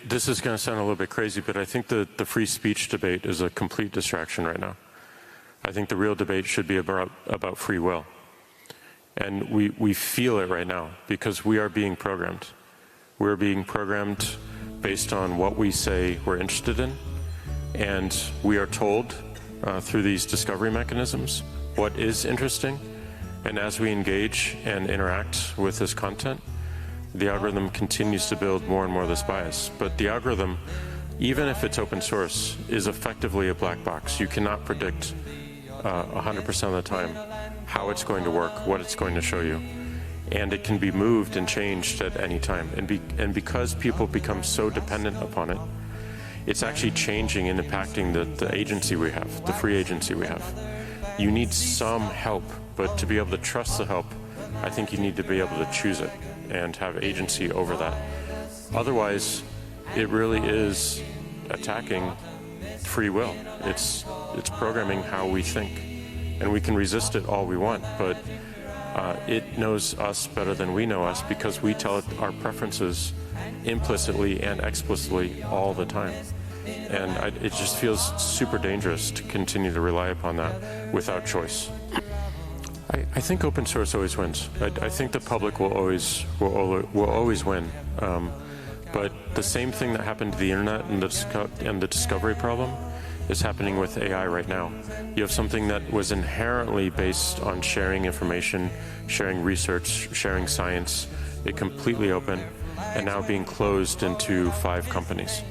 This is going to sound a little bit crazy, but I think the free speech debate is a complete distraction right now. I think the real debate should be about free will. And we feel it right now because we are being programmed. We're being programmed based on what we say we're interested in. And we are told through these discovery mechanisms what is interesting. And as we engage and interact with this content, the algorithm continues to build more and more of this bias. But the algorithm, even if it's open source, is effectively a black box. You cannot predict 100% of the time how it's going to work, what it's going to show you. And it can be moved and changed at any time. And because people become so dependent upon it, it's actually changing and impacting the agency we have, the free agency we have. You need some help, but to be able to trust the help, I think you need to be able to choose it and have agency over that. Otherwise, it really is attacking free will. It's programming how we think. And we can resist it all we want, but it knows us better than we know us because we tell it our preferences implicitly and explicitly all the time. And it just feels super dangerous to continue to rely upon that without choice. I think open source always wins. I think the public will always win. But the same thing that happened to the internet and the discovery problem is happening with AI right now. You have something that was inherently based on sharing information, sharing research, sharing science, it completely open, and now being closed into 5 companies.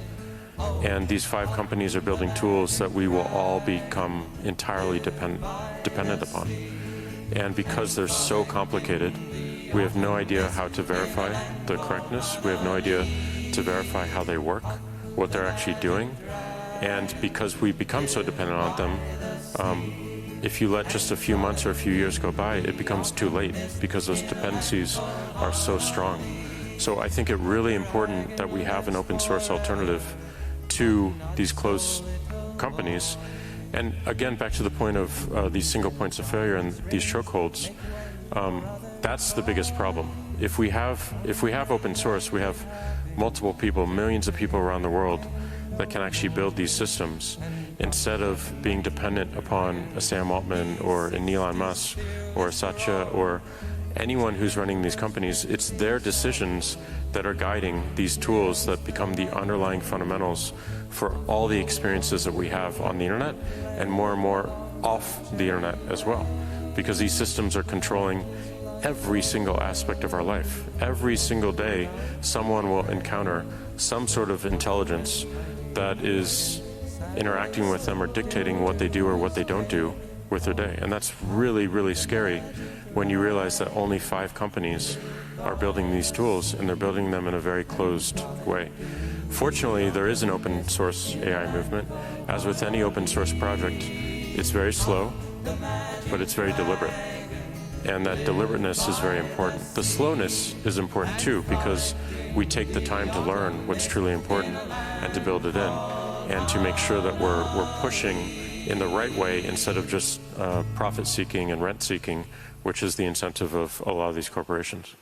And these 5 companies are building tools that we will all become entirely dependent upon. And because they're so complicated, we have no idea how to verify the correctness. We have no idea to verify how they work, what they're actually doing. And because we become so dependent on them, if you let just a few months or a few years go by, it becomes too late because those dependencies are so strong. So I think it's really important that we have an open source alternative to these closed companies. And again, back to the point of these single points of failure and these chokeholds, that's the biggest problem. If we have open source, we have multiple people, millions of people around the world that can actually build these systems instead of being dependent upon a Sam Altman or an Elon Musk or a Satya or anyone who's running these companies. It's their decisions that are guiding these tools that become the underlying fundamentals for all the experiences that we have on the internet and more off the internet as well. Because these systems are controlling every single aspect of our life. Every single day, someone will encounter some sort of intelligence that is interacting with them or dictating what they do or what they don't do with their day. And that's really, really scary when you realize that only 5 companies are building these tools and they're building them in a very closed way. Fortunately, there is an open source AI movement. As with any open source project, it's very slow, but it's very deliberate. And that deliberateness is very important. The slowness is important too, because we take the time to learn what's truly important and to build it in, and to make sure that we're pushing in the right way instead of just profit seeking and rent seeking, which is the incentive of a lot of these corporations.